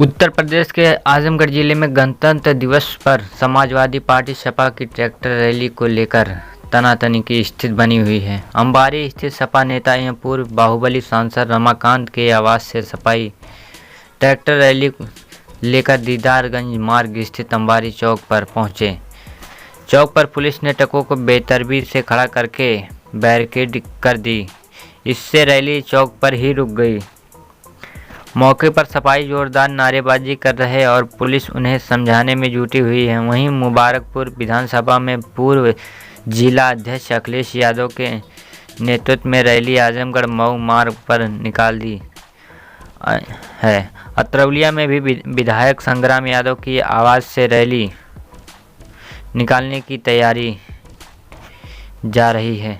उत्तर प्रदेश के आजमगढ़ जिले में गणतंत्र दिवस पर समाजवादी पार्टी सपा की ट्रैक्टर रैली को लेकर तनातनी की स्थिति बनी हुई है। अंबारी स्थित सपा नेता एवं पूर्व बाहुबली सांसद रमाकांत के आवास से सपाई ट्रैक्टर रैली लेकर दीदारगंज मार्ग स्थित अंबारी चौक पर पहुंचे। चौक पर पुलिस ने ट्रकों को बेतरतीब से खड़ा करके बैरिकेड कर दी। इससे रैली चौक पर ही रुक गई। मौके पर सपाई जोरदार नारेबाजी कर रहे और पुलिस उन्हें समझाने में जुटी हुई है। वहीं मुबारकपुर विधानसभा में पूर्व जिला अध्यक्ष अखिलेश यादव के नेतृत्व में रैली आजमगढ़ मऊ मार्ग पर निकाल दी है। अतरौलिया में भी विधायक संग्राम यादव की आवाज़ से रैली निकालने की तैयारी जा रही है।